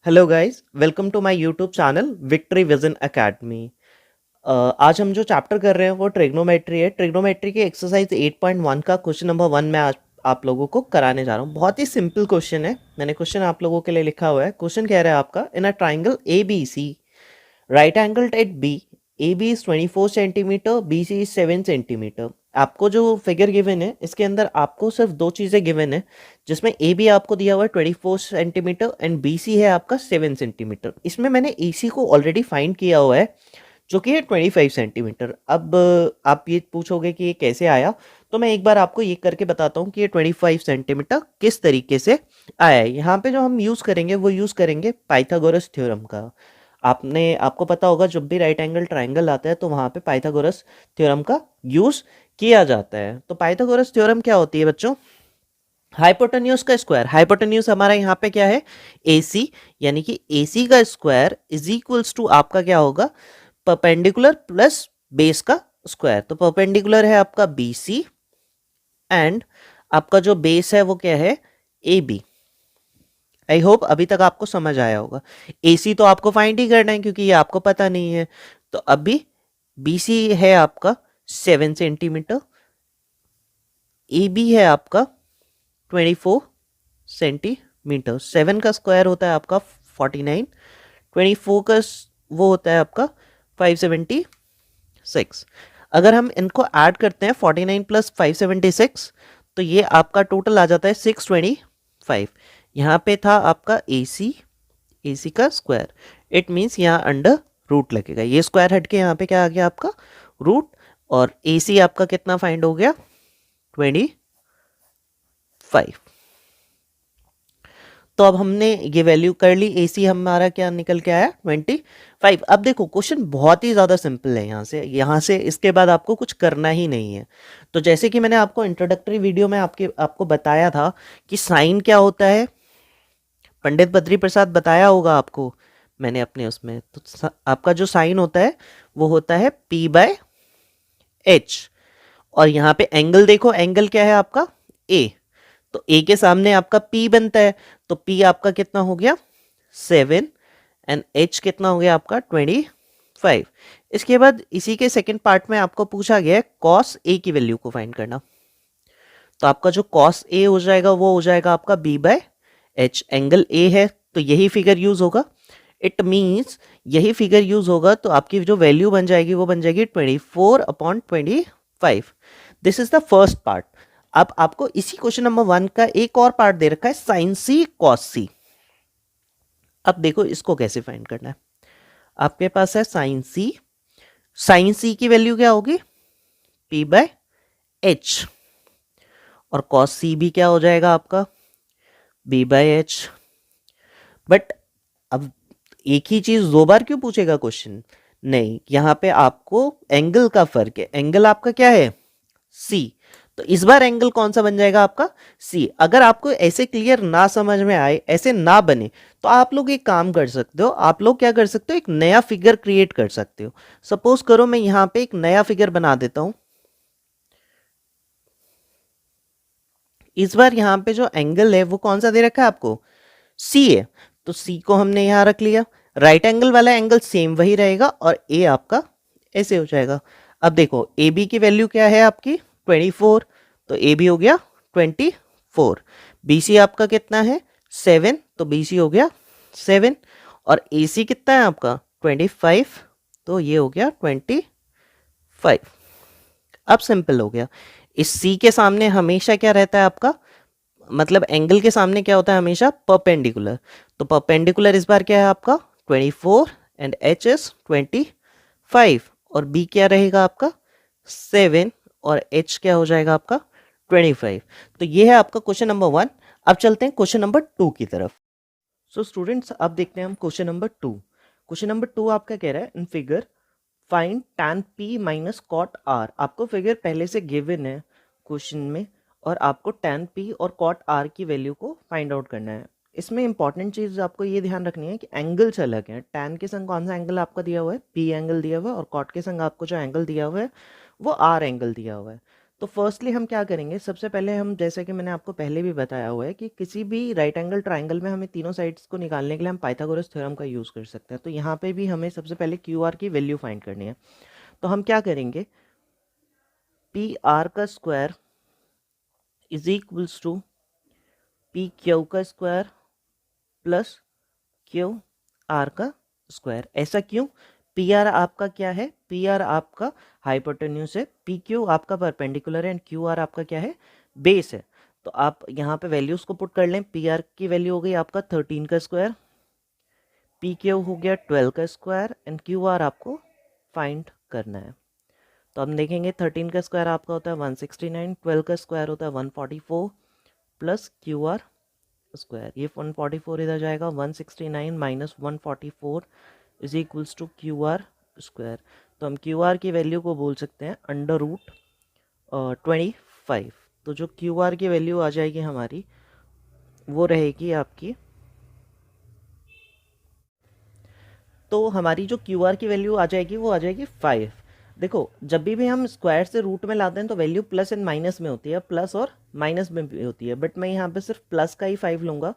Hello guys, welcome to my YouTube channel victory vision academy. आज हम जो chapter कर रहे हैं वो ट्रिग्नोमेट्री है। ट्रिग्नोमेट्री की एक्सरसाइज 8.1 का क्वेश्चन नंबर 1 में आज आप लोगों को कराने जा रहा हूँ। बहुत ही सिंपल क्वेश्चन है। मैंने क्वेश्चन आप लोगों के लिए लिखा हुआ है। क्वेश्चन कह रहा है आपका, in a triangle A B C right angled at B, A B is 24 centimetre, B C is 7 centimetre. आपको जो फिगर गिवन है इसके अंदर आपको सिर्फ दो चीज़ें गिवन है, जिसमें ए बी आपको दिया हुआ है 24 सेंटीमीटर एंड बी सी है आपका 7 सेंटीमीटर। इसमें मैंने ए सी को ऑलरेडी फाइंड किया हुआ है जो कि है 25 सेंटीमीटर। अब आप ये पूछोगे कि ये कैसे आया, तो मैं एक बार आपको ये करके बताता हूँ कि ये 25 सेंटीमीटर किस तरीके से आया है। यहाँ पे जो हम यूज़ करेंगे वो यूज़ करेंगे पाइथागोरस थ्योरम का। आपको पता होगा जब भी राइट एंगल ट्राइंगल आता है तो वहाँ पे पाइथागोरस थ्योरम का यूज़ किया जाता है। तो पाइथागोरस थ्योरम क्या होती है बच्चों? हाइपोटेन्यूज का स्क्वायर। हाइपोटेन्यूज हमारा यहाँ पे क्या है? AC, यानी कि AC का स्क्वायर इज इक्वल्स टू आपका क्या होगा? परपेंडिकुलर प्लस बेस का स्क्वायर। तो परपेंडिकुलर है आपका BC एंड आपका जो बेस है वो क्या है? AB। आई होप अभी तक आपको समझ आया होगा। AC तो आपको फाइंड ही करना है क्योंकि ये आपको पता नहीं है। तो अभी BC है आपका 7 सेंटीमीटर, AB है आपका 24 सेंटीमीटर। 7 का स्क्वायर होता है आपका 49, 24 का वो होता है आपका 576। अगर हम इनको ऐड करते हैं 49 प्लस 576, तो ये आपका टोटल आ जाता है 625। यहाँ पे था आपका AC का स्क्वायर, इट मीन्स यहाँ अंडर रूट लगेगा। ये स्क्वायर हट के यहाँ पे क्या आ गया आपका? रूट। और AC आपका कितना फाइंड हो गया? 25। तो अब हमने ये वैल्यू कर ली। AC हमारा क्या निकल के आया? 25। अब देखो क्वेश्चन बहुत ही ज़्यादा सिंपल है। यहाँ से इसके बाद आपको कुछ करना ही नहीं है। तो जैसे कि मैंने आपको इंट्रोडक्टरी वीडियो में आपको बताया था कि साइन क्या होता है, पंडित बद्री प्रसाद बताया होगा आपको मैंने अपने उसमें। तो आपका जो साइन होता है वो होता है P/H। और यहाँ पे एंगल देखो, एंगल क्या है आपका? A। तो A के सामने आपका P बनता है, तो P आपका कितना हो गया? 7 एंड H कितना हो गया आपका? 25। इसके बाद इसी के सेकंड पार्ट में आपको पूछा गया है cos A की वैल्यू को फाइंड करना। तो आपका जो cos A हो जाएगा वो हो जाएगा आपका B/H। एंगल A है तो यही फिगर यूज होगा। इट मीन्स यही फिगर यूज होगा तो आपकी जो वैल्यू बन जाएगी वो बन जाएगी 24/25। This is the first part. अब आपको इसी क्वेश्चन नंबर 1 का एक और पार्ट दे रखा है, साइन सी कॉस सी। अब देखो इसको कैसे फाइंड करना है। आपके पास है साइन सी। साइन सी की वैल्यू क्या होगी? P/H। और कॉस सी भी क्या हो जाएगा आपका? B/H। बट अब एक ही चीज दो बार क्यों पूछेगा क्वेश्चन? नहीं, यहाँ पे आपको एंगल का फर्क है। एंगल आपका क्या है? C। तो इस बार एंगल कौन सा बन जाएगा आपका? C। अगर आपको ऐसे क्लियर ना समझ में आए, ऐसे ना बने, तो आप लोग एक काम कर सकते हो। आप लोग क्या कर सकते हो? एक नया फिगर क्रिएट कर सकते हो। सपोज करो मैं यहाँ पे एक नया फिगर बना देता हूं। इस बार यहाँ पे जो एंगल है वो कौन सा दे रखा है आपको? C है। तो C को हमने यहाँ रख लिया। राइट एंगल वाला एंगल सेम वही रहेगा और A आपका ऐसे हो जाएगा। अब देखो AB की वैल्यू क्या है आपकी? 24। तो AB हो गया 24। BC आपका कितना है? 7। तो BC हो गया 7। और AC कितना है आपका? 25। तो ये हो गया 25। अब सिंपल हो गया। इस C के सामने हमेशा क्या रहता है आपका? मतलब एंगल के सामने क्या होता है हमेशा? परपेंडिकुलर। तो परपेंडिकुलर इस बार क्या है आपका? 24 एंड H इज 25। और B क्या रहेगा आपका? 7 और H क्या हो जाएगा आपका? 25। तो ये है आपका क्वेश्चन नंबर 1। अब चलते हैं क्वेश्चन नंबर 2 की तरफ। सो स्टूडेंट्स अब देखते हैं हम क्वेश्चन नंबर 2। क्वेश्चन नंबर 2 आपका कह रहा है, in figure find tan P minus cot R। आपको फिगर पहले से गिवन है क्वेश्चन में और आपको tan P और cot R की वैल्यू को फाइंड आउट करना है। इसमें इंपॉर्टेंट चीज़ आपको ये ध्यान रखनी है कि एंगल्स अलग हैं। tan के संग कौन सा एंगल आपका दिया हुआ है? P एंगल दिया हुआ है। और cot के संग आपको जो एंगल दिया हुआ है वो R एंगल दिया हुआ है। तो फर्स्टली हम क्या करेंगे, सबसे पहले हम, जैसे कि मैंने आपको पहले भी बताया हुआ है कि किसी भी राइट एंगल ट्राइंगल में हमें तीनों साइड्स को निकालने के लिए हम पाइथागोरस थ्योरम का यूज़ कर सकते हैं। तो यहाँ पे भी हमें सबसे पहले क्यू आर की वैल्यू फाइंड करनी है। तो हम क्या करेंगे, पी आर का square is equals to P Q का स्क्वायर प्लस क्यू आर का स्क्वायर। ऐसा क्यों? पी आर आपका क्या है, पी आर आपका हाइपोटेन्यूज है, पी क्यू आपका परपेंडिकुलर है, एंड क्यू आर आपका क्या है, बेस है। तो आप यहाँ पे वैल्यूज को पुट कर लें। पी आर की वैल्यू हो गई आपका 13 का स्क्वायर, पी क्यू हो गया 12 का स्क्वायर, एंड क्यू आर आपको फाइंड करना है। तो हम देखेंगे 13 का स्क्वायर आपका होता है 169, 12 का स्क्वायर होता है 144 प्लस क्यू आर स्क्वायर। ये 144 इधर जाएगा, 169 minus 144 is equals to Q R square. तो हम क्यू आर की वैल्यू को बोल सकते हैं अंडर रूट 25। तो जो क्यू आर की वैल्यू आ जाएगी हमारी, वो रहेगी आपकी, तो हमारी जो क्यू आर की वैल्यू आ जाएगी वो आ जाएगी 5। देखो, जब भी हम स्क्वायर से रूट में लाते हैं तो वैल्यू प्लस एंड माइनस में होती है, प्लस और माइनस में भी होती है, बट मैं यहाँ पे सिर्फ प्लस का ही 5 लूँगा।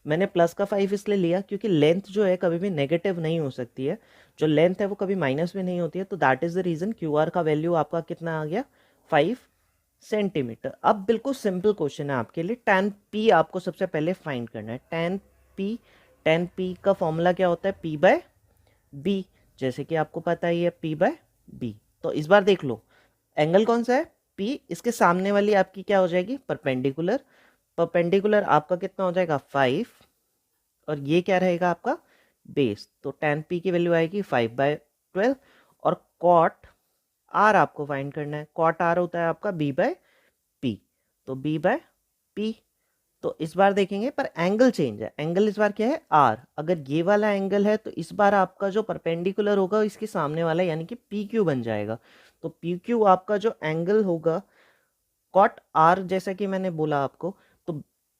मैंने प्लस का 5 इसलिए लिया क्योंकि लेंथ जो है कभी भी नेगेटिव नहीं हो सकती है, जो लेंथ है वो कभी माइनस में नहीं होती है। तो that is the reason Q R का वैल्यू आपका कितना आ गया, 5 सेंटीमीटर। अब बिल्कुल सिंपल क्वेश्चन है आपके लिए, tan p आपको सबसे पहले फाइंड करना है। tan p का फॉर्मूला क्या होता है, p बाय बी, जैसे कि आपको पता ही है पी बाय बी। तो इस बार देख लो एंगल कौन सा है, पी, इसके सामने वाली आपकी क्या हो जाएगी, परपेंडिकुलर। परपेंडिकुलर आपका कितना हो जाएगा 5, और ये क्या रहेगा आपका बेस। तो टेन पी की वैल्यू आएगी 5/12। और कॉट आर आपको फाइंड करना है। कॉट आर होता है आपका बी बाय पी, तो बी बाय पी। तो इस बार देखेंगे पर एंगल चेंज है, एंगल इस बार क्या है आर। अगर ये वाला एंगल है तो इस बार आपका जो परपेंडिकुलर होगा इसके सामने वाला, यानी कि पी क्यू बन जाएगा। तो पी क्यू आपका जो एंगल होगा कॉट आर, जैसा कि मैंने बोला आपको, तो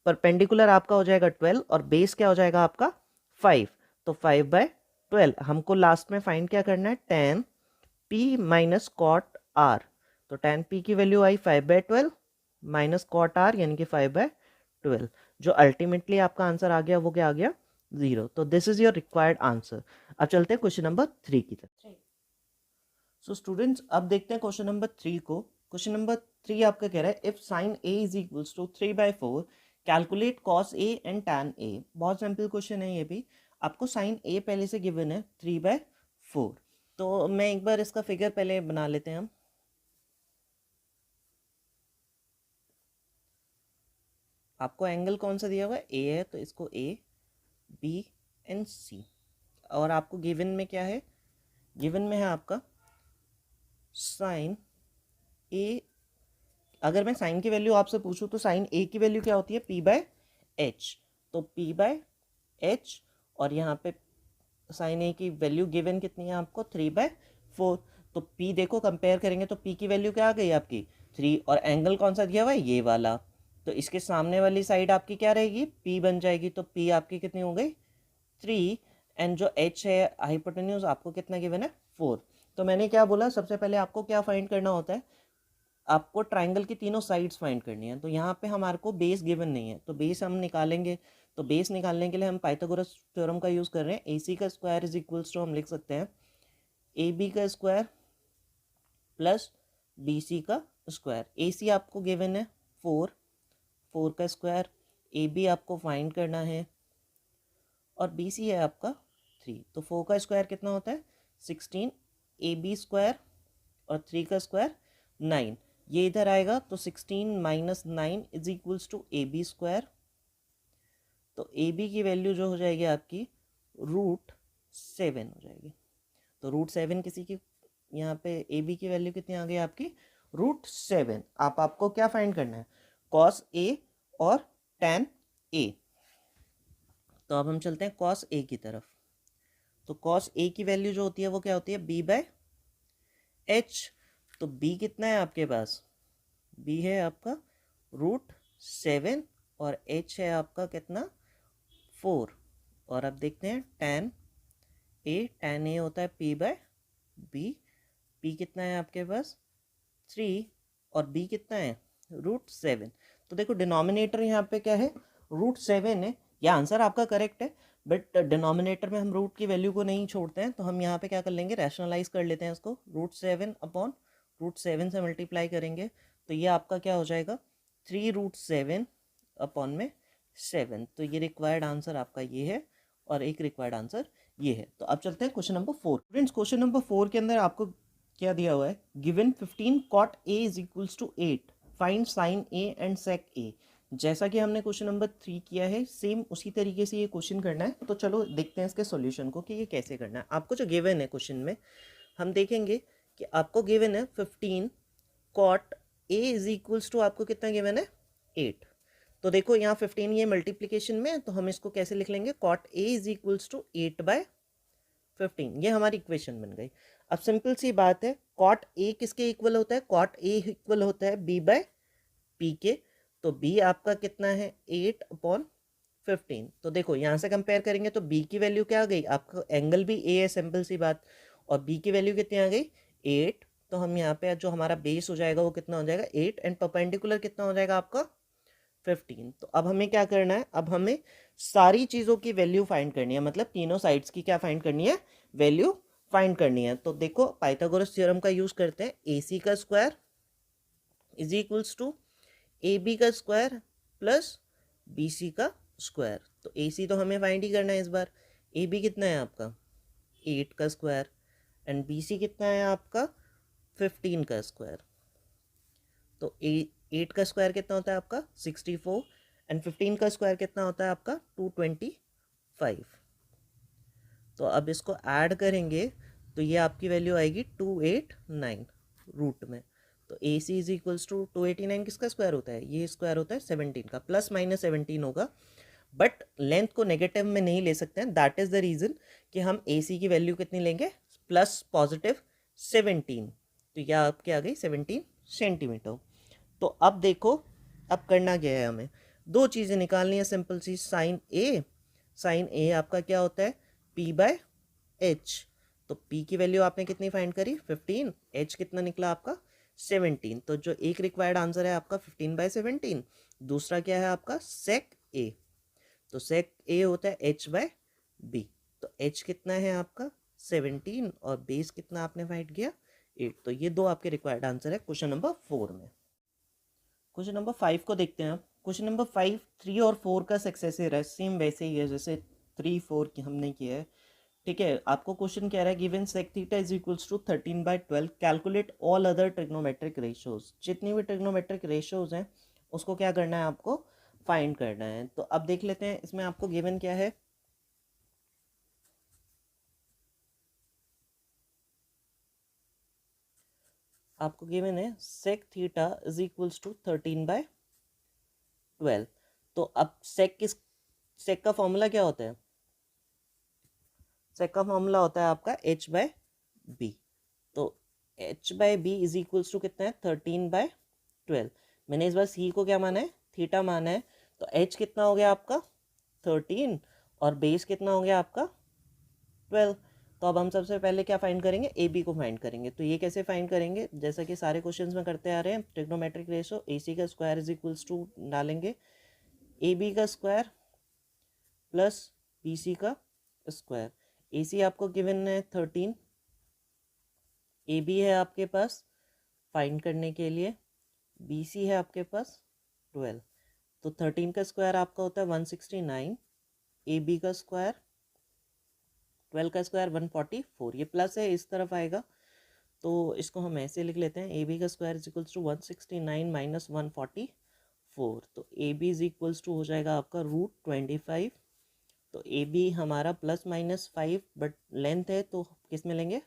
परपेंडिकुलर आपका हो जाएगा 12 और बेस क्या हो जाएगा आपका 5। तो 5/12 हमको लास्ट में फाइंड क्या करना है, tan p minus cot R. तो tan p की वैल्यू आई 5/12 माइनस कॉट आर, यानी कि 5/12, जो अल्टीमेटली आपका आंसर आ गया वो क्या आ गया, 0। तो this is your required answer. अब चलते हैं क्वेश्चन नंबर 3 की तरफ। सो स्टूडेंट्स, अब देखते हैं क्वेश्चन नंबर 3 को। क्वेश्चन नंबर 3 आपका कह रहा है if sine A is equals to 3/4 calculate cos A and tan A. बहुत सिंपल क्वेश्चन है ये भी। आपको साइन ए पहले से गिवन है 3/4। तो मैं एक बार इसका फिगर पहले बना लेते हैं हम। आपको एंगल कौन सा दिया हुआ है, ए है, तो इसको ए बी एंड सी। और आपको गिवन में क्या है, गिवन में है आपका साइन ए। अगर मैं साइन की वैल्यू आपसे पूछूं तो साइन ए की वैल्यू क्या होती है, पी बाय एच। तो पी बाय एच, और यहाँ पे साइन ए की वैल्यू गिवन कितनी है आपको, 3/4। तो पी देखो कंपेयर करेंगे तो पी की वैल्यू क्या आ गई आपकी 3, और एंगल कौन सा दिया हुआ है, ये वाला। तो इसके सामने वाली साइड आपकी क्या रहेगी, पी बन जाएगी। तो पी आपकी कितनी हो गई 3, एंड जो एच है हाइपोटेन्यूज आपको कितना गिवन है 4। तो मैंने क्या बोला, सबसे पहले आपको क्या फाइंड करना होता है, आपको ट्राइंगल की तीनों साइड्स फाइंड करनी है। तो यहाँ पे हमारे को बेस गिवन नहीं है, तो बेस हम निकालेंगे। तो बेस निकालने के लिए हम पाइथागोरस थ्योरम का यूज़ कर रहे हैं। ए सी का स्क्वायर इज इक्वल्स टू, हम लिख सकते हैं ए बी का स्क्वायर प्लस बी सी का स्क्वायर। ए सी आपको गिवन है 4, 4 का स्क्वायर। ए बी आपको फाइंड करना है, और बी सी है आपका 3। तो 4 का स्क्वायर कितना होता है 16, ए बी स्क्वायर और 3 का स्क्वायर 9। ये इधर आएगा तो 16 minus 9 is equals to A B square. तो ए बी की वैल्यू जो हो जाएगी आपकी √7 हो जाएगी। तो √7 किसी की, यहाँ पे ए बी की वैल्यू कितनी आ गई आपकी √7। आपको क्या फाइंड करना है, कॉस ए और टैन ए। तो अब हम चलते हैं कॉस ए की तरफ। तो कॉस ए की वैल्यू जो होती है वो क्या होती है, बी बाय एच। तो बी कितना है आपके पास, बी है आपका √7, और एच है आपका कितना 4। और अब देखते हैं टैन ए होता है पी बाय बी। पी कितना है आपके पास 3, और b कितना है √7। तो देखो डिनोमिनेटर यहाँ पे क्या है √7 है। ये आंसर आपका करेक्ट है, बट डिनोमिनेटर में हम रूट की वैल्यू को नहीं छोड़ते हैं, तो हम यहाँ पे क्या कर लेंगे रैशनलाइज कर लेते हैं इसको। √7 अपॉन √7 से मल्टीप्लाई करेंगे तो ये आपका क्या हो जाएगा 3√7 अपॉन में 7। तो ये रिक्वायर्ड आंसर आपका ये है और एक रिक्वायर्ड आंसर ये है। तो अब चलते हैं question number 4। Friends question number 4 के अंदर आपको क्या दिया हुआ है, given 15 cot a is equals to 8, find sine a and sec a। जैसा कि हमने क्वेश्चन नंबर 3 किया है सेम उसी तरीके से ये क्वेश्चन करना है। तो चलो देखते हैं इसके सॉल्यूशन को कि ये कैसे करना है। आपको जो गिवन है क्वेश्चन में हम देखेंगे कि आपको गिवन है 15 cot a is equals to आपको कितना गिवन है 8। तो देखो यहाँ 15 ये मल्टीप्लीकेशन में है, तो हम इसको कैसे लिख लेंगे cot a is equals to 8/15। ये हमारी इक्वेशन बन गई। अब सिंपल सी बात है cot a किसके इक्वल होता है, cot a इक्वल होता है b/p के। तो b आपका कितना है 8/15। तो देखो यहाँ से कंपेयर करेंगे तो b की वैल्यू क्या आ गई, आपका एंगल भी a है सिंपल सी बात, और b की वैल्यू कितनी आ गई 8। तो हम यहाँ पे जो हमारा बेस हो जाएगा वो कितना हो जाएगा 8 एंड परपेंडिकुलर कितना हो जाएगा आपका 15। तो अब हमें क्या करना है, अब हमें सारी चीज़ों की वैल्यू फाइंड करनी है, मतलब तीनों साइड्स की क्या फाइंड करनी है वैल्यू फाइंड करनी है। तो देखो पाइथागोरस थ्योरम का यूज़ करते हैं, AC का square is equals to AB का स्क्वायर प्लस BC का स्क्वायर। तो AC तो हमें फाइंड ही करना है इस बार। AB कितना है आपका 8 का स्क्वायर एंड BC कितना है आपका 15 का स्क्वायर। तो 8 का स्क्वायर कितना होता है आपका 64 एंड 15 का स्क्वायर कितना होता है आपका 225। तो अब इसको ऐड करेंगे तो ये आपकी वैल्यू आएगी 289 रूट में। तो ए सी इज इक्वल्स टू 289 किसका स्क्वायर होता है, ये स्क्वायर होता है 17 का, प्लस माइनस 17 होगा, बट लेंथ को नेगेटिव में नहीं ले सकते हैं। दैट इज द रीज़न कि हम ए सी की वैल्यू कितनी लेंगे प्लस पॉजिटिव 17। तो यह आपके आ गई 17 सेंटीमीटर। तो अब देखो अब करना क्या है, हमें दो चीज़ें निकालनी है सिंपल सी। साइन ए आपका क्या होता है p/h। तो p की वैल्यू आपने कितनी फाइंड करी 15, h कितना निकला आपका 17। तो जो एक रिक्वायर्ड आंसर है आपका 15/17। दूसरा क्या है आपका सेक a। तो सेक a होता है h/b। तो h कितना है आपका 17 और बेस कितना आपने फाइंड किया 8। तो ये दो आपके रिक्वायर्ड आंसर है क्वेश्चन नंबर 4 में। क्वेश्चन नंबर 5 को देखते हैं आप। क्वेश्चन नंबर 5 3 और 4 का सक्सेसर है, सेम वैसे ही है जैसे 3 4 की हमने किया है। ठीक है, आपको क्वेश्चन कह रहा है given sec theta is equals to 13/12, calculate all other trigonometric ratios. जितनी भी ट्रिग्नोमेट्रिक रेशियोज हैं उसको क्या करना है आपको फाइंड करना है। तो अब देख लेते हैं इसमें आपको गिवन क्या है। आपको गिवन है sec theta is equals to 13/12। तो अब सेक का फॉर्मूला क्या होता है, सेक का फॉर्मूला होता है आपका h/b। तो h/b इज इक्वल्स टू कितना है 13/12। मैंने इस बार c को क्या माना है थीटा माना है। तो h कितना हो गया आपका 13 और बेस कितना हो गया आपका 12। तो अब हम सबसे पहले क्या फाइंड करेंगे ए बी को फाइंड करेंगे। तो ये कैसे फाइंड करेंगे, जैसा कि सारे क्वेश्चंस में करते आ रहे हैं, ट्रिग्नोमेट्रिक रेशो ए सी का स्क्वायर इज इक्वल्स टू डालेंगे ए बी का स्क्वायर प्लस बी सी का स्क्वायर। ए सी आपको गिवन है 13, ए बी है आपके पास फाइंड करने के लिए, बी सी है आपके पास 12। तो 13 का स्क्वायर आपका होता है 169, ए बी का स्क्वायर 12 का स्क्वायर 144, ये प्लस है इस तरफ आएगा। तो इसको हम ऐसे लिख लेते हैं ए बी का square is equals to 169 minus 144। तो A B is equals to हो जाएगा आपका √25। तो ए बी हमारा प्लस माइनस 5 बट लेंथ है तो किस में लेंगे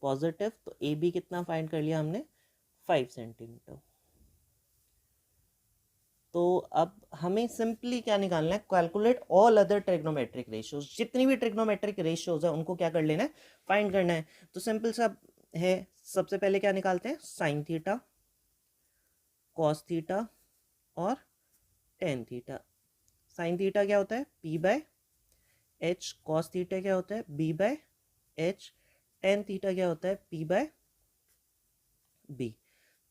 पॉजिटिव। तो ए बी कितना फाइंड कर लिया हमने 5 सेंटीमीटर। तो अब हमें सिंपली क्या निकालना है, calculate all other trigonometric ratios. जितनी भी ट्रिग्नोमेट्रिक रेशियोज है उनको क्या कर लेना है फाइंड करना है। तो सिंपल सा है, सबसे पहले क्या निकालते हैं साइन थीटा, कॉस थीटा और टेन थीटा। साइन थीटा क्या होता है p/h, कॉस थीटा क्या होता है b/h, टेन थीटा क्या होता है p/b।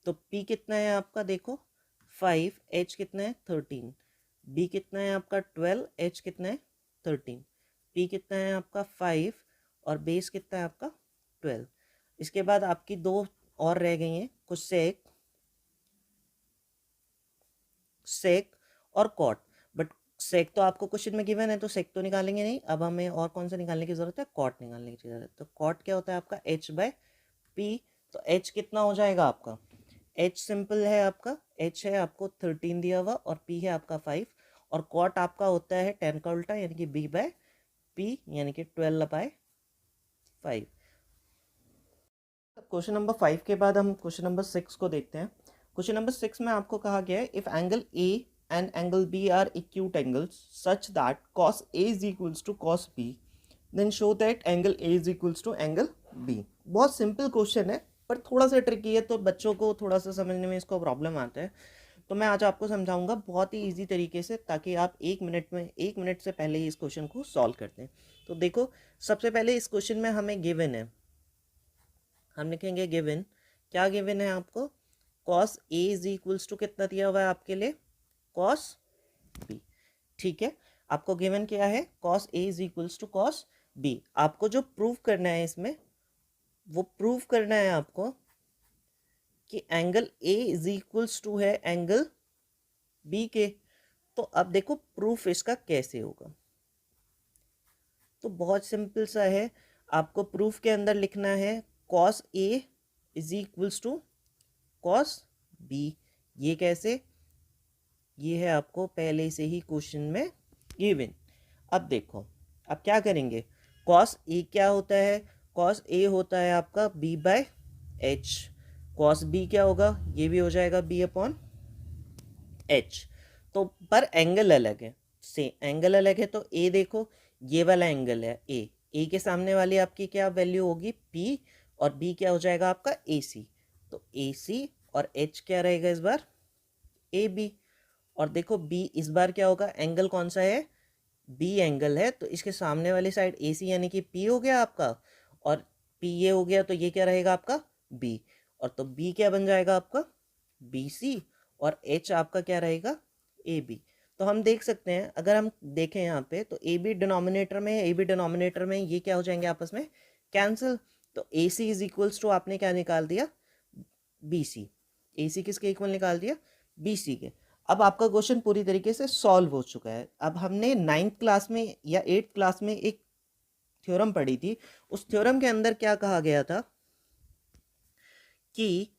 तो P कितना है आपका, देखो 5, H कितना है 13, B कितना है आपका 12, H कितना है 13, P कितना है आपका 5 और बेस कितना है आपका 12। इसके बाद आपकी दो और रह गई हैं कुछ, सेक और कॉट। बट सेक तो आपको क्वेश्चन में गिवन है तो सेक तो निकालेंगे नहीं, अब हमें और कौन सा निकालने की जरूरत है, कॉट निकालने की जरूरत है। तो कॉट क्या होता है आपका H/P। तो H कितना हो जाएगा आपका, H सिंपल है आपका, H है आपको 13 दिया हुआ और P है आपका 5, और कॉट आपका होता है 10 का उल्टा यानी कि B/P यानी कि 12/5। क्वेश्चन नंबर 5 के बाद हम क्वेश्चन नंबर 6 को देखते हैं। क्वेश्चन नंबर 6 में आपको कहा गया है if angle A and angle B are acute angles such that cos A is equals to cos B, then show that angle A is equals to angle B। बहुत simple question है पर थोड़ा सा ट्रिकी है, तो बच्चों को थोड़ा सा समझने में इसको प्रॉब्लम आता है। तो मैं आज आपको समझाऊंगा बहुत ही इजी तरीके से, ताकि आप 1 मिनट से पहले ही इस क्वेश्चन को सॉल्व करते हैं। तो देखो, सबसे पहले इस क्वेश्चन में हमें गिवन है, हम लिखेंगे गिवन, क्या गिवन है आपको, cos A is equals to कितना दिया हुआ है आपके लिए, कॉस बी। ठीक है, आपको गिवन क्या है, cos A is equals to cos B. आपको जो प्रूव करना है इसमें, वो प्रूव करना है आपको कि angle A is equals to है एंगल बी के। तो अब देखो प्रूफ इसका कैसे होगा, तो बहुत सिंपल सा है। आपको प्रूफ के अंदर लिखना है cos A is equals to cos B. ये कैसे, ये है आपको पहले से ही क्वेश्चन में गिवन। अब देखो, अब क्या करेंगे, कॉस ए क्या होता है, कॉस ए होता है आपका B/H, कॉस बी क्या होगा, ये भी हो जाएगा B/H। तो पर एंगल अलग है, से एंगल अलग है। तो ए देखो, ये वाला एंगल है ए के सामने वाली आपकी क्या वैल्यू होगी P, और B क्या हो जाएगा आपका AC। तो AC और H क्या रहेगा इस बार, AB। और देखो B इस बार क्या होगा, एंगल कौन सा है, B एंगल है, तो इसके सामने वाली साइड AC यानी कि P हो गया आपका, और P ये हो गया, तो ये क्या रहेगा आपका B। और तो B क्या बन जाएगा आपका BC, और H आपका क्या रहेगा AB। तो हम देख सकते हैं, अगर हम देखें यहाँ पे, तो AB डिनोमिनेटर में है, AB डिनोमिनेटर में ये क्या हो जाएंगे आपस में कैंसिल। तो AC इज इक्वल्स टू आपने क्या निकाल दिया, BC। AC किसके इक्वल निकाल दिया, BC के। अब आपका क्वेश्चन पूरी तरीके से सॉल्व हो चुका है। अब हमने 9th क्लास में या 8th क्लास में एक थ्योरम पढ़ी थी, उस थ्योरम के अंदर क्या कहा गया था कि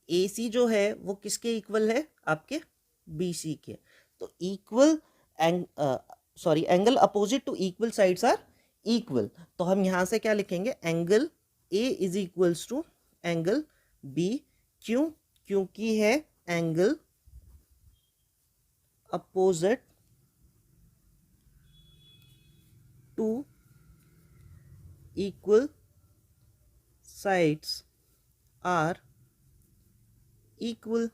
AC जो है वो किसके इक्वल है, आपके BC के। तो equal angle opposite to equal sides are equal. तो हम यहां से क्या लिखेंगे, angle A is equals to angle B। क्यों, क्योंकि है angle opposite to equal sides are equal.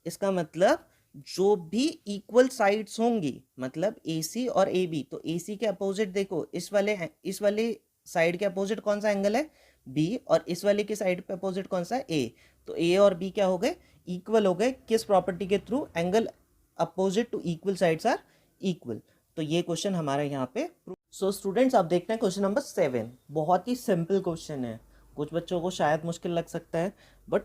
इसका मतलब जो भी इक्वल साइड्स होंगी, मतलब AC और AB, तो AC के अपोजिट देखो, इस वाले साइड के अपोजिट कौन सा एंगल है B, और इस वाले के साइड पे अपोजिट कौन सा है A। तो A और B क्या हो गए, इक्वल हो गए, किस प्रॉपर्टी के through, angle opposite to equal sides are equal. तो ये क्वेश्चन हमारा यहाँ पे। सो स्टूडेंट्स, आप देखते हैं क्वेश्चन नंबर 7। बहुत ही सिंपल क्वेश्चन है, कुछ बच्चों को शायद मुश्किल लग सकता है, बट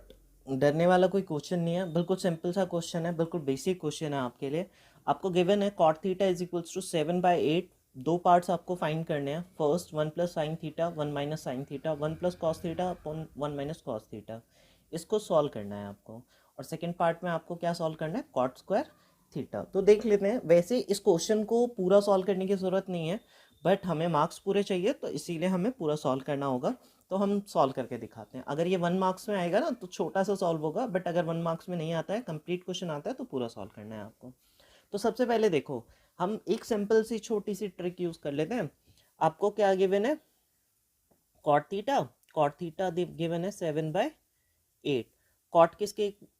डरने वाला कोई क्वेश्चन नहीं है, बिल्कुल सिंपल सा क्वेश्चन है, बिल्कुल बेसिक क्वेश्चन है आपके लिए। आपको गिवन है cot theta is equals to 7/8। दो पार्ट्स आपको फाइंड करने हैं, first 1 + sin theta 1 - sin theta 1 + cos theta upon 1 - cos theta. इसको सॉल्व करना है आपको। और सेकेंड पार्ट में आपको क्या सॉल्व करना है, कॉट स्क्वायर थीटा। तो देख लेते हैं, वैसे इस क्वेश्चन को पूरा सॉल्व करने की ज़रूरत नहीं है, बट हमें मार्क्स पूरे चाहिए, तो इसीलिए हमें पूरा सॉल्व करना होगा। तो हम सॉल्व करके दिखाते हैं। अगर ये 1 मार्क्स में आएगा ना तो छोटा सा सॉल्व होगा, बट अगर 1 मार्क्स में नहीं आता है, कंप्लीट क्वेश्चन आता है, तो पूरा सॉल्व करना है आपको। तो सबसे पहले देखो, हम एक सिंपल सी छोटी सी ट्रिक यूज कर लेते हैं। आपको क्या गिवन है, कॉट थीटा गिवन है 7/8।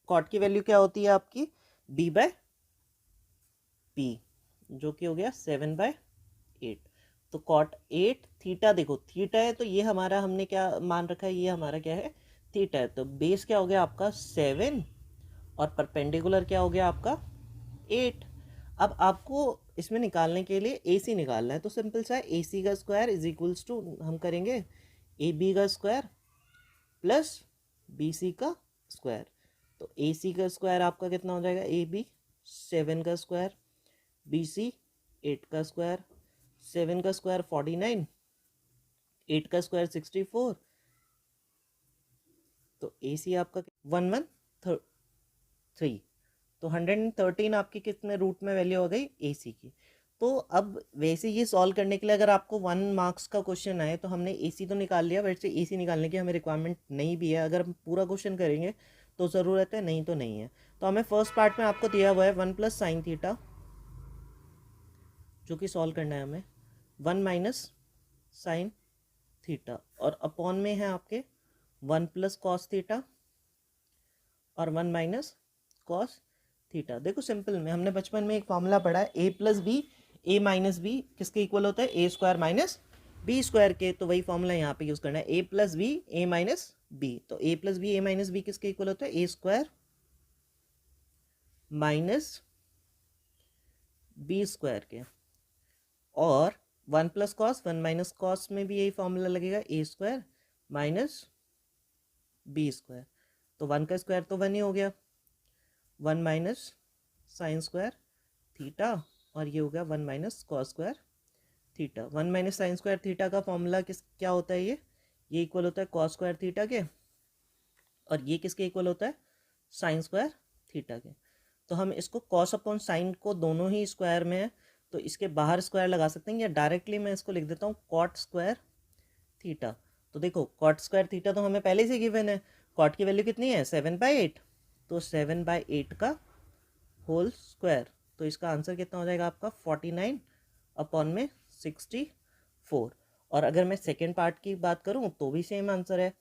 कॉट की वैल्यू क्या होती है आपकी, B/P, जो कि हो गया 7/8। तो cot 8 थीटा, देखो थीटा है तो ये हमारा, हमने क्या मान रखा है, ये हमारा क्या है थीटा है, तो बेस क्या हो गया आपका 7 और परपेंडिकुलर क्या हो गया आपका 8। अब आपको इसमें निकालने के लिए ए सी निकालना है, तो सिंपल सा है, ए सी का स्क्वायर इज इक्वल्स टू हम करेंगे ए बी का स्क्वायर प्लस बी सी का स्क्वायर। तो ए सी का स्क्वायर आपका कितना हो जाएगा, ए बी 7 का स्क्वायर, बी सी 8 का स्क्वायर, 7 का स्क्वायर 49, 8 का स्क्वायर 64, तो ए सी आपका 113, तो 113 आपकी कितने रूट में वैल्यू हो गई ए सी की। तो अब वैसे ये सॉल्व करने के लिए अगर आपको 1 मार्क्स का क्वेश्चन आए तो हमने ए सी तो निकाल लिया, वैसे ए सी निकालने की हमें रिक्वायरमेंट नहीं भी है। अगर हम पूरा क्वेश्चन करेंगे तो ज़रूरत है, नहीं तो नहीं है। तो हमें फर्स्ट पार्ट में आपको दिया हुआ है 1 प्लस साइन थीटा, जो कि सॉल्व करना है हमें, 1 माइनस साइन थीटा, और अपॉन में है आपके 1 प्लस कॉस थीटा और 1 माइनस कॉस थीटा। देखो सिंपल में हमने बचपन में एक फॉर्मूला पढ़ा है, ए प्लस बी ए माइनस बी किसके इक्वल होता है, ए स्क्वायर माइनस बी स्क्वायर के। तो वही फॉर्मूला यहाँ पे यूज़ करना है, ए प्लस बी ए माइनस बी। तो ए प्लस बी ए माइनस बी किसके इक्वल होता है, ए स्क्वायर माइनस बी स्क्वायर के। और 1 प्लस कॉस 1 माइनस कॉस में भी यही फॉर्मूला लगेगा, ए स्क्वायर माइनस बी स्क्वायर। तो 1 का स्क्वायर तो 1 ही हो गया, 1 माइनस साइन स्क्वायर थीटा, और ये हो गया 1 minus cos square theta. 1 minus sine square theta का फॉर्मूला क्या होता है, ये इक्वल होता है कॉस स्क्वायर थीटा के, और ये किसके इक्वल होता है, साइन स्क्वायर थीटा के। तो हम इसको कॉस अपॉन साइन को दोनों ही स्क्वायर में है, तो इसके बाहर स्क्वायर लगा सकते हैं, या डायरेक्टली मैं इसको लिख देता हूँ कॉट स्क्वायर थीटा। तो देखो कॉट स्क्वायर थीटा तो हमें पहले से गिवन है, कॉट की वैल्यू कितनी है 7/8, तो 7/8 का होल स्क्वायर। तो इसका आंसर कितना हो जाएगा आपका 49 अपॉन में 64। और अगर मैं सेकेंड पार्ट की बात करूँ तो भी सेम आंसर है,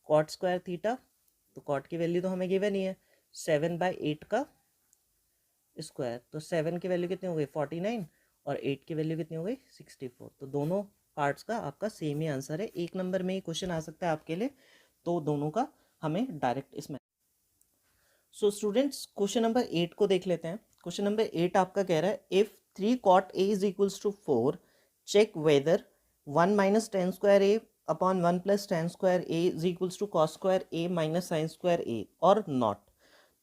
कॉट स्क्वायर थीटा, तो कॉट की वैल्यू तो हमें गिवन ही है 7/8 का स्क्वायर। तो 7 की वैल्यू कितनी हो गई 49 और 8 की वैल्यू कितनी हो गई 64। तो दोनों पार्ट्स का आपका सेम ही आंसर है। एक नंबर में ही क्वेश्चन आ सकता है आपके लिए, तो दोनों का हमें डायरेक्ट इसमें। सो स्टूडेंट्स क्वेश्चन नंबर 8 को देख लेते हैं। क्वेश्चन नंबर 8 आपका कह रहा है, if 3 cot a is equals to 4, check whether 1 minus tan square A upon 1 plus tan square A is equals to cos square A minus sine square A और not.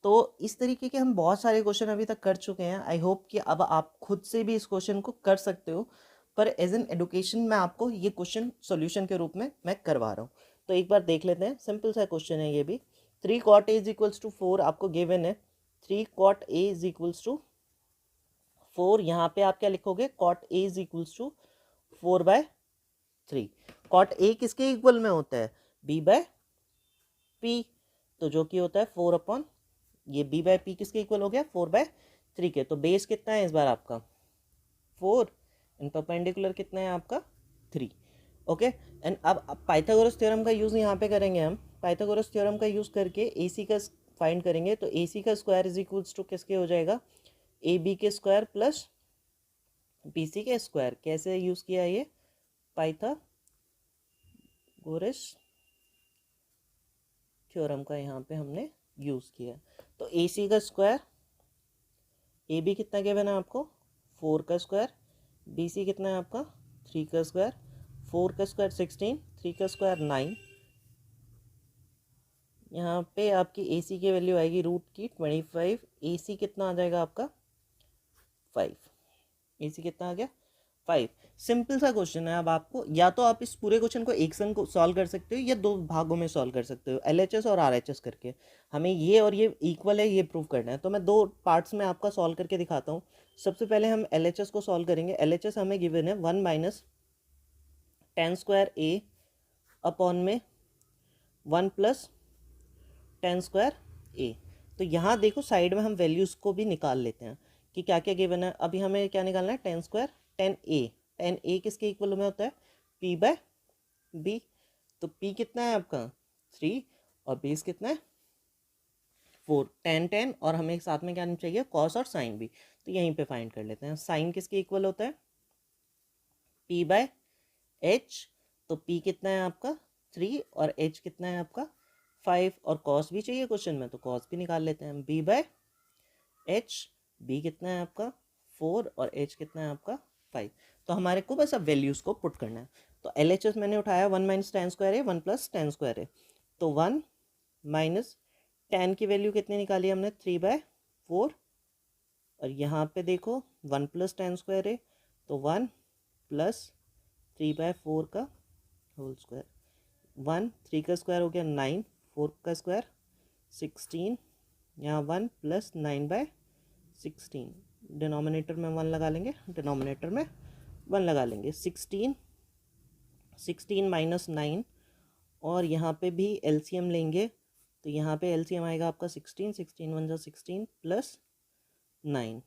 तो इस तरीके के हम बहुत सारे क्वेश्चन अभी तक कर चुके हैं। आई होप कि अब आप खुद से भी इस क्वेश्चन को कर सकते हो, पर एज एन एडुकेशन मैं आपको ये क्वेश्चन सॉल्यूशन के रूप में मैं करवा रहा हूँ। तो एक बार देख लेते हैं, सिंपल सा क्वेश्चन है ये भी। 3 cot a is equals to 4 आपको गिवन है, 3 cot a is equals to 4। यहाँ पे आप क्या लिखोगे, cot a is equals to 4/3। cot a किसके इक्वल में होता है, b/p, तो जो कि होता है 4 अपॉन ये b/p किसके इक्वल हो गया 4/3 के। तो बेस कितना है इस बार आपका 4, एंड परपेंडिकुलर कितना है आपका 3। ओके, एंड अब पाइथागोरस थ्योरम का यूज़ यहाँ पे करेंगे हम। पाइथागोरस थ्योरम का यूज़ करके ए सी का फाइंड करेंगे। तो ए सी का स्क्वायर इज इक्वल्स टू किसके हो जाएगा, ए बी के स्क्वायर प्लस बी सी के स्क्वायर। कैसे यूज़ किया ये, पाइथागोरस थ्योरम का यहाँ पे हमने यूज़ किया। तो ए सी का स्क्वायर, ए बी कितना गिवन है आपको 4 का स्क्वायर, बी सी कितना है आपका 3 का स्क्वायर, 4 का स्क्वायर 16, 3 का स्क्वायर 9। यहाँ पे आपकी ए सी की वैल्यू आएगी रूट की 25। ए सी कितना आ जाएगा आपका 5। ए सी कितना आ गया 5। सिंपल सा क्वेश्चन है। अब आपको या तो आप इस पूरे क्वेश्चन को एक संग को सॉल्व कर सकते हो, या दो भागों में सॉल्व कर सकते हो, एलएचएस और आरएचएस करके। हमें ये और ये इक्वल है ये प्रूव करना है। तो मैं दो पार्ट्स में आपका सॉल्व करके दिखाता हूँ। सबसे पहले हम एलएचएस को सॉल्व करेंगे। एलएचएस हमें गिवन है 1 minus tan square A upon में 1 प्लस टेन स्क्वायर ए। तो यहाँ देखो साइड में हम वैल्यूज़ को भी निकाल लेते हैं कि क्या क्या गिवन है। अभी हमें क्या निकालना है, टेन स्क्वायर टेन ए। टेन ए किसके इक्वल में होता है, p/b। तो p कितना है आपका 3 और बेस कितना है 4। टेन टेन और हमें साथ में क्या चाहिए, कॉस और साइन भी। तो यहीं पे फाइंड कर लेते हैं। साइन किसके इक्वल होता है, p/h। तो p कितना है आपका 3 और h कितना है आपका 5 और कॉस भी चाहिए क्वेश्चन में, तो कॉस भी निकाल लेते हैं। b बाय एच, बी कितना है आपका 4 और एच कितना है आपका 5। तो हमारे को बस अब वैल्यूज़ को पुट करना है। तो एल एच एस मैंने उठाया 1 माइनस टेन स्क्वायर है, 1 प्लस टेन स्क्वायर है, तो 1 माइनस टेन की वैल्यू कितनी निकाली हमने 3/4, और यहाँ पे देखो 1 प्लस टेन स्क्वायर है, तो 1 प्लस 3/4 का होल स्क्वायर, 1 3 का स्क्वायर हो गया 9, 4 का स्क्वायर 16, यहाँ 1 प्लस 9/16, डिनोमिनेटर में 1 लगा लेंगे, डिनोमिनेटर में 1 लगा लेंगे, 16 माइनस 9, और यहाँ पे भी एलसीएम लेंगे, तो यहाँ पे एलसीएम आएगा आपका 16, 16 1 जा 16 प्लस 9,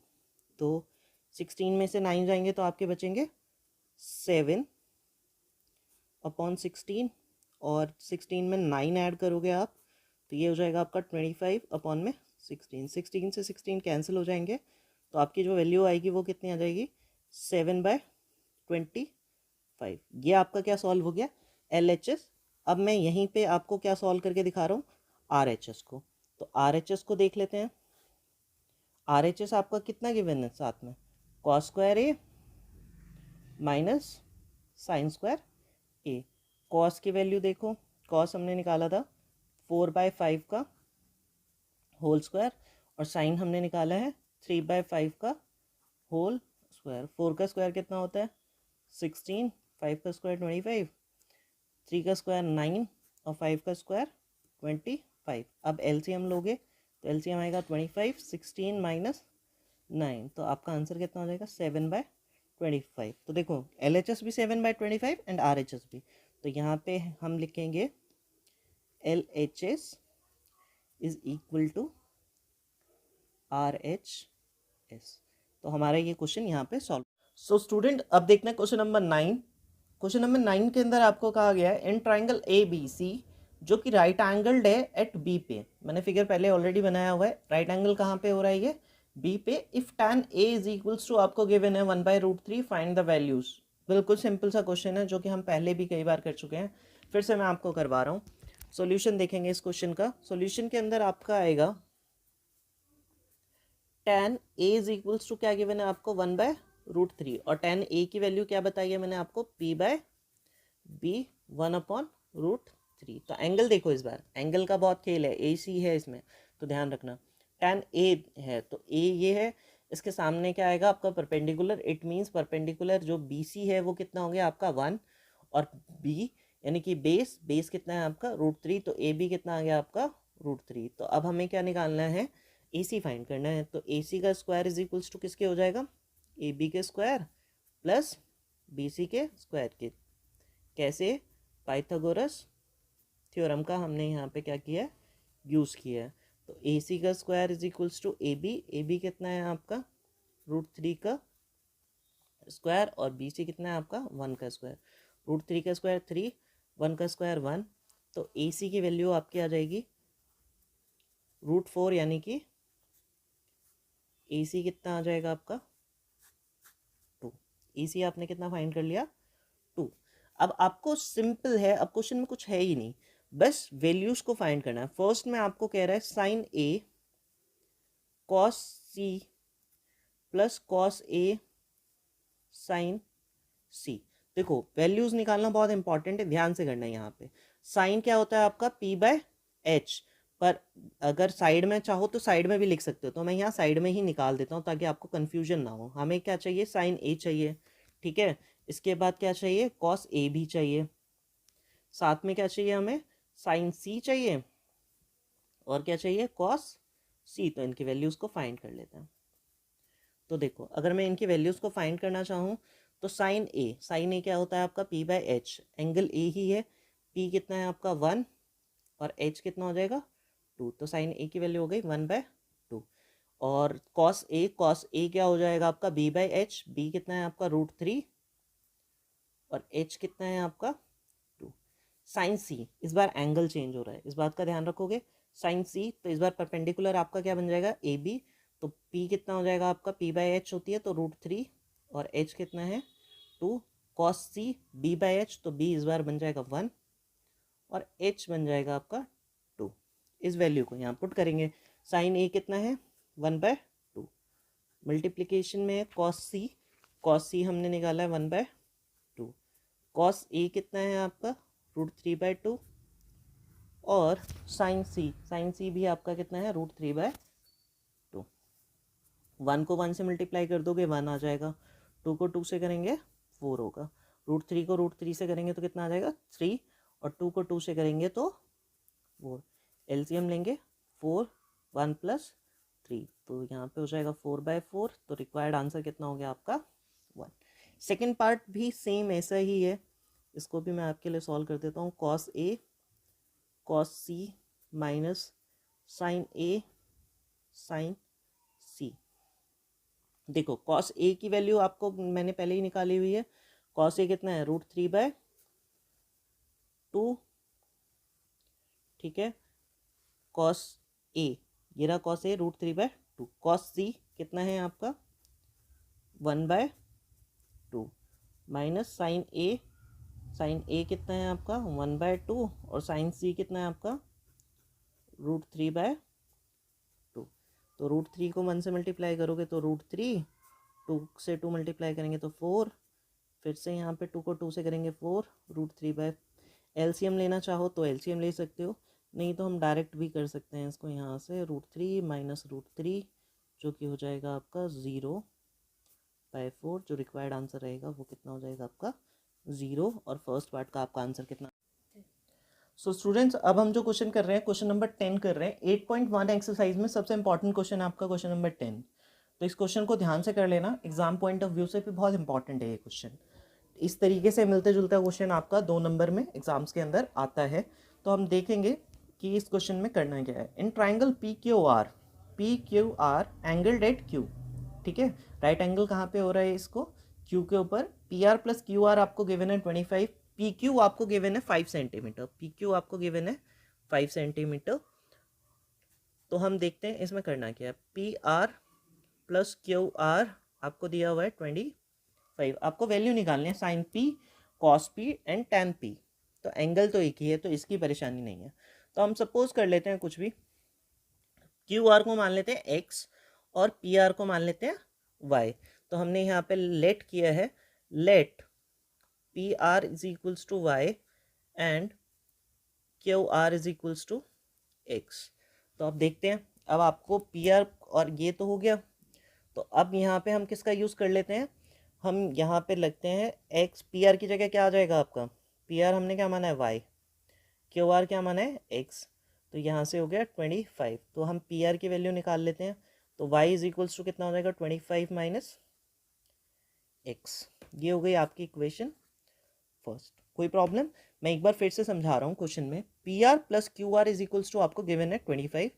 तो 16 में से 9 जाएंगे तो आपके बचेंगे 7/16, और 16 में 9 ऐड करोगे आप तो ये हो जाएगा आपका 25/16, 16 से 16 कैंसिल हो जाएंगे, तो आपकी जो वैल्यू आएगी वो कितनी आ जाएगी 7/25। ये आपका क्या सॉल्व हो गया LHS। अब मैं यहीं पे आपको क्या सॉल्व करके दिखा रहा हूँ RHS को। तो RHS को देख लेते हैं। RHS आपका कितना गिवन है साथ में, cos square A minus sine square A. Cos की वैल्यू देखो, कॉस हमने निकाला था 4/5 का होल स्क्वायर, और साइन हमने निकाला है 3/5 का होल स्क्वायर। 4 का स्क्वायर कितना होता है 16, 5 का स्क्वायर 25, 3 का स्क्वायर 9 और 5 का स्क्वायर 25। अब एलसीएम लोगे तो एलसीएम आएगा 25, 16 माइनस 9, तो आपका आंसर कितना हो जाएगा 7/25। तो देखो LHS भी 7/25 एंड RHS भी, तो यहाँ पे हम लिखेंगे LHS is equal to RHS। तो हमारा ये क्वेश्चन यहाँ पे सॉल्व। सो स्टूडेंट अब देखना है क्वेश्चन नंबर 9। क्वेश्चन नंबर 9 के अंदर आपको कहा गया है इन ट्राइंगल ABC जो कि राइट एंगल्ड है एट बी पे। मैंने फिगर पहले ऑलरेडी बनाया हुआ है। राइट एंगल कहाँ पे हो रहा है ये बी पे। If tan A is equals to आपको गिवन है 1/√3 फाइंड द वैल्यूज। बिल्कुल सिंपल सा क्वेश्चन है जो कि हम पहले भी कई बार कर चुके हैं, फिर से मैं आपको करवा रहा हूँ। सॉल्यूशन देखेंगे इस क्वेश्चन का। सॉल्यूशन के अंदर आपका आएगा tan A is equals to क्या गिवन है आपको 1/√3, और tan A की वैल्यू क्या बताई है मैंने आपको P/B 1/√3। तो एंगल देखो, इस बार एंगल का बहुत खेल है, AC है इसमें, तो ध्यान रखना। tan A है तो A ये है, इसके सामने क्या आएगा आपका परपेंडिकुलर। इट मीन्स परपेंडिकुलर जो BC है वो कितना हो गया आपका 1, और B यानी कि बेस कितना है आपका √3, तो AB कितना आ गया आपका √3। तो अब हमें क्या निकालना है AC फाइंड करना है। तो AC का स्क्वायर इज इक्वल्स टू किसके हो जाएगा AB के स्क्वायर प्लस BC के स्क्वायर के। कैसे, पाइथागोरस थ्योरम का हमने यहाँ पे क्या किया है यूज़ किया है। तो AC का square is equals to AB कितना है आपका √3 का स्क्वायर, और BC कितना है आपका 1 का स्क्वायर। √3 का स्क्वायर 3, 1 का स्क्वायर 1, तो AC की वैल्यू आपकी आ जाएगी √4, यानी कि AC कितना आ जाएगा आपका 2। AC आपने कितना फाइंड कर लिया 2। अब आपको सिंपल है, अब क्वेश्चन में कुछ है ही नहीं, बस वैल्यूज को फाइंड करना है। फर्स्ट में आपको कह रहा है sine A cos C plus cos A sine C। देखो वैल्यूज निकालना बहुत इंपॉर्टेंट है, ध्यान से करना है। यहाँ पे साइन क्या होता है आपका P/H, पर अगर साइड में चाहो तो साइड में भी लिख सकते हो, तो मैं यहाँ साइड में ही निकाल देता हूँ ताकि आपको कंफ्यूजन ना हो। हमें क्या चाहिए साइन A चाहिए, ठीक है। इसके बाद क्या चाहिए कॉस A भी चाहिए, साथ में क्या चाहिए हमें साइन C चाहिए, और क्या चाहिए कॉस C। तो इनकी वैल्यूज़ को फाइंड कर लेते हैं। तो देखो अगर मैं इनकी वैल्यूज़ को फाइंड करना चाहूँ तो साइन A क्या होता है आपका P/H, एंगल A ही है। P कितना है आपका 1 और H कितना हो जाएगा 2, तो साइन A की वैल्यू हो गई 1/2। और कॉस A क्या हो जाएगा आपका B/H, B कितना है आपका √3 और H कितना है आपका 2। साइन C, इस बार एंगल चेंज हो रहा है, इस बात का ध्यान रखोगे। साइन C तो इस बार परपेंडिकुलर आपका क्या बन जाएगा AB, तो P कितना हो जाएगा आपका P/H होती है तो √3, और H कितना है 2। कॉस C B/H, तो B इस बार बन जाएगा 1 और H बन जाएगा आपका 2। इस वैल्यू को यहाँ पुट करेंगे। साइन ए कितना है 1/2, मल्टीप्लीकेशन में है कॉस सी हमने निकाला है 1/2, कॉस ए कितना है आपका √3/2, और साइन सी भी आपका कितना है √3/2। 1 को 1 से मल्टीप्लाई कर दोगे 1 आ जाएगा, 2 को 2 से करेंगे 4 होगा, √3 को √3 से करेंगे तो कितना आ जाएगा 3, और 2 को 2 से करेंगे तो 4। एलसीएम लेंगे 4 1 + 3, तो यहाँ पे हो जाएगा 4/4। तो रिक्वायर्ड आंसर कितना हो गया आपका 1। सेकेंड पार्ट भी सेम ऐसा ही है, इसको भी मैं आपके लिए सॉल्व कर देता हूँ। Cos A cos C minus sign A sign सी। देखो कॉस ए की वैल्यू आपको मैंने पहले ही निकाली हुई है। कॉस ए कितना है √3/2, ठीक है। कॉस ए, ये रहा कॉस ए √3/2। कॉस सी कितना है आपका 1/2 माइनस साइन ए कितना है आपका 1/2, और साइन सी कितना है आपका √3/2। तो √3 को 1 से मल्टीप्लाई करोगे तो √3, 2 से 2 मल्टीप्लाई करेंगे तो 4, फिर से यहाँ पे 2 को 2 से करेंगे 4, √3/। एलसीएम लेना चाहो तो एलसीएम ले सकते हो, नहीं तो हम डायरेक्ट भी कर सकते हैं इसको यहाँ से। √3 माइनस √3 जो कि हो जाएगा आपका 0/4। जो रिक्वायर्ड आंसर रहेगा वो कितना हो जाएगा आपका 0, और फर्स्ट पार्ट का आपका आंसर कितना। सो स्टूडेंट्स, अब हम जो क्वेश्चन कर रहे हैं क्वेश्चन नंबर 10 कर रहे हैं। 8.1 एक्सरसाइज में सबसे इंपॉर्टेंट क्वेश्चन है आपका क्वेश्चन नंबर 10। तो इस क्वेश्चन को ध्यान से कर लेना, एग्जाम पॉइंट ऑफ व्यू से भी बहुत इंपॉर्टेंट है ये क्वेश्चन। इस तरीके से मिलते जुलता क्वेश्चन आपका 2 नंबर में एग्जाम्स के अंदर आता है। तो हम देखेंगे कि इस क्वेश्चन में करना क्या है। In triangle P Q R angle at Q, ठीक है। राइट एंगल कहाँ पे हो रहा है इसको, क्यू के ऊपर। P R plus Q R आपको गिवन है 25, पी क्यू आपको गिवन है 5 सेंटीमीटर, पी क्यू आपको गिवन है 5 सेंटीमीटर। तो हम देखते हैं इसमें करना क्या है। P R plus Q R आपको दिया हुआ है 25, आपको वैल्यू निकालनी है sine P cos P and tan P. तो एंगल तो एक ही है, तो इसकी परेशानी नहीं है। तो हम सपोज कर लेते हैं कुछ भी, क्यू आर को मान लेते हैं एक्स और पी आर को मान लेते हैं वाई। तो हमने यहाँ पे लेट किया है, let P R is equals to Y and Q R is equals to X. तो अब देखते हैं, अब आपको पी आर और ये तो हो गया। तो अब यहाँ पे हम किसका यूज़ कर लेते हैं, हम यहाँ पे लगते हैं एक्स, पी आर की जगह क्या आ जाएगा आपका, पी आर हमने क्या माना है वाई, क्यू आर क्या माना है एक्स। तो यहाँ से हो गया 25। तो हम पी आर की वैल्यू निकाल लेते हैं। तो वाई इज इक्वल्स टू कितना हो जाएगा 25 माइनस एक्स। ये हो गई आपकी इक्वेशन फर्स्ट। कोई प्रॉब्लम, मैं एक बार फिर से समझा रहा हूँ क्वेश्चन में। P R plus Q R is equals to आपको गिवन है 25।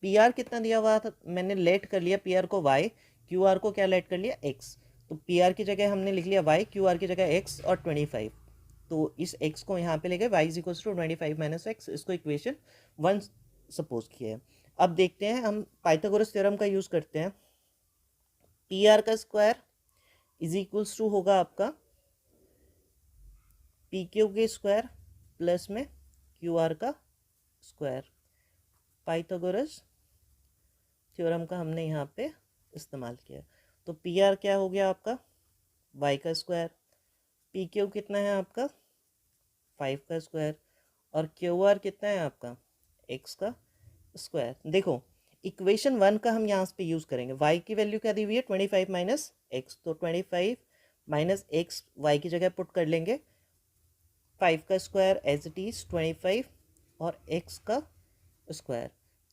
पी आर कितना दिया हुआ था, मैंने लेट कर लिया पी आर को वाई, क्यू आर को क्या लेट कर लिया एक्स। तो पी आर की जगह हमने लिख लिया वाई, क्यू आर की जगह एक्स और 25। तो इस एक्स को यहाँ पे लेके Y is equals to 25 minus X, इसको इक्वेशन 1 सपोज किया है। अब देखते हैं, हम पाइथागोरस थ्योरम का यूज़ करते हैं। पी आर का स्क्वायर इज इक्वल्स टू होगा आपका पी क्यू के स्क्वायर प्लस में क्यू आर का स्क्वायर। पाइथागोरस थ्योरम का हमने यहाँ पे इस्तेमाल किया। तो पी आर क्या हो गया आपका वाई का स्क्वायर, पी क्यू कितना है आपका 5 का स्क्वायर, और क्यू आर कितना है आपका एक्स का स्क्वायर। देखो इक्वेशन 1 का हम यहाँ पे यूज़ करेंगे। वाई की वैल्यू क्या दी हुई है 25 माइनस एक्स, तो 25 माइनस एक्स वाई की जगह पुट कर लेंगे। 5 का स्क्वायर एज इट इज़ 25 और x का स्क्वायर।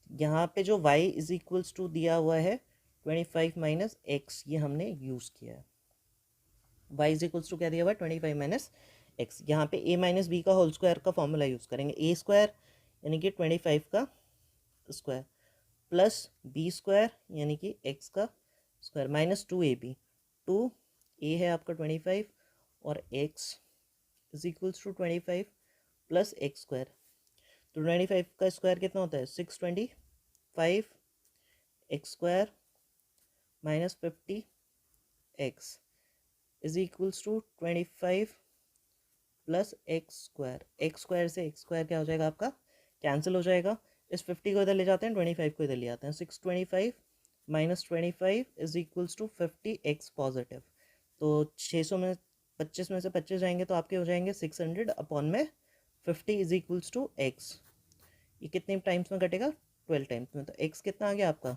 यहाँ पे जो y इज इक्वल्स टू दिया हुआ है 25 माइनस एक्स, ये हमने यूज़ किया है। y इज इक्वल्स टू क्या दिया हुआ है 25 माइनस एक्स। यहाँ पे a माइनस बी का होल स्क्वायर का फॉर्मूला यूज़ करेंगे। a स्क्वायर यानी कि 25 का स्क्वायर प्लस b स्क्वायर यानी कि x का स्क्वायर माइनस 2ab। 2a है आपका 25 और x is equals to 25 plus X square. तो 25 का स्क्वायर कितना होता है 625 X square minus 50 X is equals to 25 plus X square. X square से एक्स स्क्वायर क्या हो जाएगा आपका कैंसिल हो जाएगा। इस 50 को इधर ले जाते हैं, 25 को इधर ले आते हैं। 625 minus 25 is equals to 50 X positive. तो 600 में 25 में से 25 जाएंगे तो आपके हो जाएंगे 600 अपॉन में 50 इज इक्वल्स टू एक्स। ये कितने टाइम्स में कटेगा? 12 टाइम्स में। तो एक्स कितना आ गया आपका?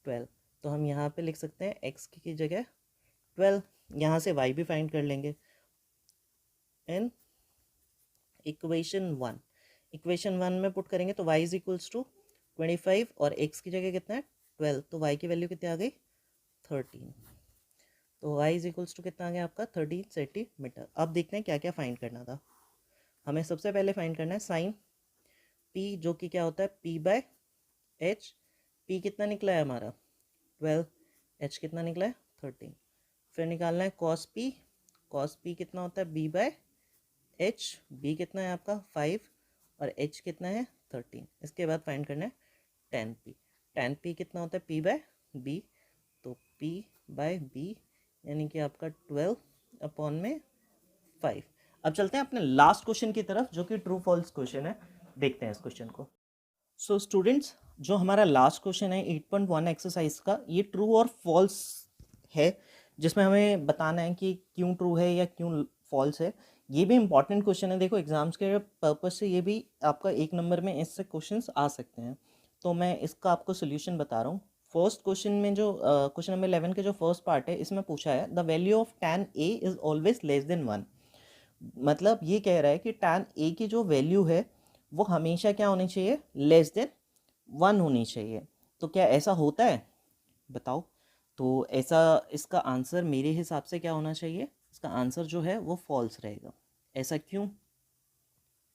12। तो हम यहाँ पे लिख सकते हैं एक्स की जगह 12। यहाँ से वाई भी फाइंड कर लेंगे इन इक्वेशन 1। इक्वेशन 1 में पुट करेंगे तो y इज इक्वल्स टू 25 और x की जगह कितना है? 12। तो y की वैल्यू कितनी आ गई? 13। तो y इज इक्वल्स टू कितना आ गया आपका? 13 सेंटीमीटर। अब देखते हैं क्या क्या फाइंड करना था। हमें सबसे पहले फाइंड करना है साइन p, जो कि क्या होता है? p bye h। p कितना निकला है हमारा? 12। h कितना निकला है? 13। फिर निकालना है cos p। cos p कितना होता है? b bye h। b कितना है आपका? 5 और h कितना है? 13। इसके बाद फाइंड करना है tan p। tan p कितना होता है? p by b। तो p बाय b यानी कि आपका 12 अपॉन में 5। अब चलते हैं अपने लास्ट क्वेश्चन की तरफ, जो कि ट्रू फॉल्स क्वेश्चन है। देखते हैं इस क्वेश्चन को। सो स्टूडेंट्स, जो हमारा लास्ट क्वेश्चन है 8.1 एक्सरसाइज का, ये ट्रू और फॉल्स है, जिसमें हमें बताना है कि क्यों ट्रू है या क्यों फॉल्स है। ये भी इंपॉर्टेंट क्वेश्चन है। देखो, एग्जाम्स के पर्पज से ये भी आपका 1 नंबर में इससे क्वेश्चंस आ सकते हैं। तो मैं इसका आपको सोल्यूशन बता रहा हूँ। फर्स्ट क्वेश्चन में जो क्वेश्चन नंबर 11 के जो फर्स्ट पार्ट है, इसमें पूछा है the value of tan a is always less than 1। मतलब ये कह रहा है कि tan a की जो वैल्यू है वो हमेशा क्या होनी चाहिए? लेस देन 1 होनी चाहिए। तो क्या ऐसा होता है? बताओ। तो ऐसा इसका आंसर मेरे हिसाब से क्या होना चाहिए? इसका आंसर जो है वो फॉल्स रहेगा। ऐसा क्यों?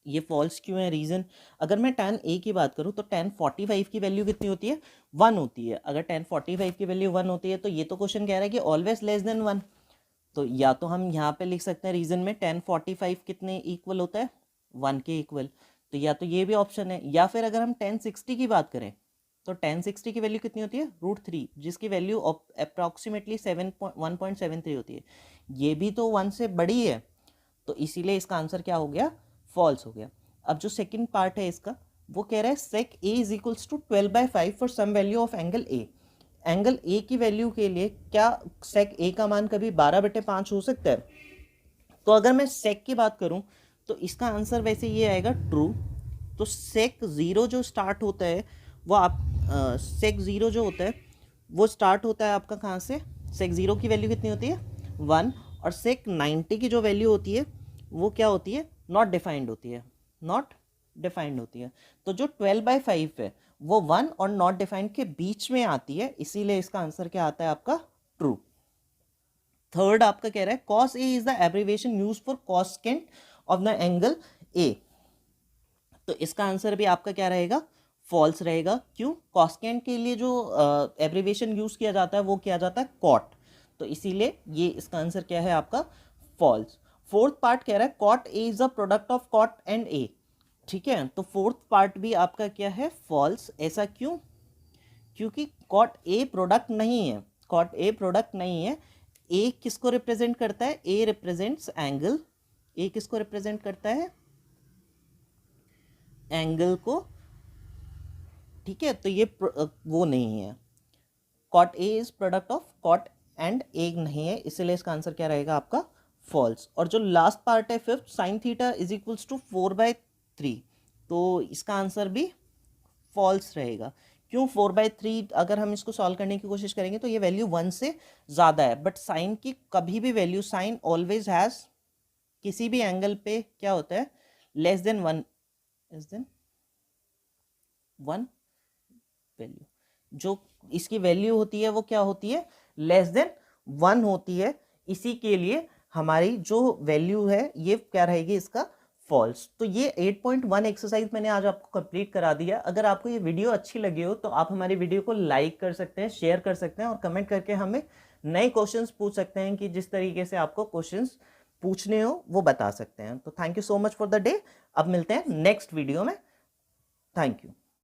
ये फॉल्स क्यों है? रीज़न, अगर मैं tan a की बात करूँ तो tan 45 की वैल्यू कितनी होती है? 1 होती है। अगर tan 45 की वैल्यू 1 होती है तो ये तो क्वेश्चन कह रहा है कि ऑलवेज लेस देन 1। तो या तो हम यहाँ पे लिख सकते हैं रीज़न में tan 45 कितने इक्वल होता है? 1 के इक्वल। तो या तो ये भी ऑप्शन है, या फिर अगर हम tan 60 की बात करें तो tan 60 की वैल्यू कितनी होती है? √3, जिसकी वैल्यू अप्रॉक्सीमेटली 1.73 होती है। ये भी तो 1 से बड़ी है, तो इसीलिए इसका आंसर क्या हो गया? फॉल्स हो गया। अब जो सेकंड पार्ट है इसका, वो कह रहा है sec a is equals to 12/5 for some value of angle a। Angle a की वैल्यू के लिए क्या sec a का मान कभी 12/5 हो सकता है? तो अगर मैं sec की बात करूं तो इसका आंसर वैसे ये आएगा ट्रू। तो sec 0 जो स्टार्ट होता है वो आप sec 0 जो होता है वो स्टार्ट होता है आपका कहाँ से? sec 0 की वैल्यू कितनी होती है? 1। और sec 90 की जो वैल्यू होती है वो क्या होती है? नॉट डिफाइंड होती है। नॉट डिफाइंड होती है। तो जो 12/5 है वो 1 और नॉट डिफाइंड के बीच में आती है, इसीलिए इसका आंसर क्या आता है आपका? ट्रू। थर्ड आपका कह रहा है cos a is the abbreviation use for cosecant of the angle a। तो इसका आंसर भी आपका क्या रहेगा? फॉल्स रहेगा। क्यों? कॉसेकेंट के लिए जो एब्रीविएशन यूज किया जाता है वो किया जाता है कॉट। तो इसीलिए ये इसका आंसर क्या है आपका? फॉल्स। फोर्थ पार्ट कह रहा है cot A is the product of cot and A. ठीक है, तो फोर्थ पार्ट भी आपका क्या है? फॉल्स। ऐसा क्यों? क्योंकि कॉट ए प्रोडक्ट नहीं है। कॉट ए प्रोडक्ट नहीं है। ए किसको रिप्रेजेंट करता है? A represents angle. ए किसको रिप्रेजेंट करता है? एंगल को। ठीक है, तो ये वो नहीं है। Cot A is product of cot and A नहीं है, इसलिए इसका आंसर क्या रहेगा आपका? फॉल्स। और जो लास्ट पार्ट है fifth, sine theta is equals to 4/3, तो इसका आंसर भी फॉल्स रहेगा। क्यों 4/3? अगर हम इसको सॉल्व करने की कोशिश करेंगे तो ये वैल्यू 1 से ज़्यादा है, बट साइन की कभी भी वैल्यू, साइन ऑलवेज हैज़ किसी भी एंगल पे क्या होता है? Less than 1 value. जो इसकी वैल्यू होती है वो क्या होती है? लेस देन 1 होती है। इसी के लिए हमारी जो वैल्यू है ये क्या रहेगी? इसका फॉल्स। तो ये 8.1 एक्सरसाइज मैंने आज आपको कंप्लीट करा दिया। अगर आपको ये वीडियो अच्छी लगी हो तो आप हमारी वीडियो को लाइक कर सकते हैं, शेयर कर सकते हैं और कमेंट करके हमें नए क्वेश्चंस पूछ सकते हैं कि जिस तरीके से आपको क्वेश्चंस पूछने हो वो बता सकते हैं। तो thank you so much for the day. अब मिलते हैं नेक्स्ट वीडियो में। Thank you.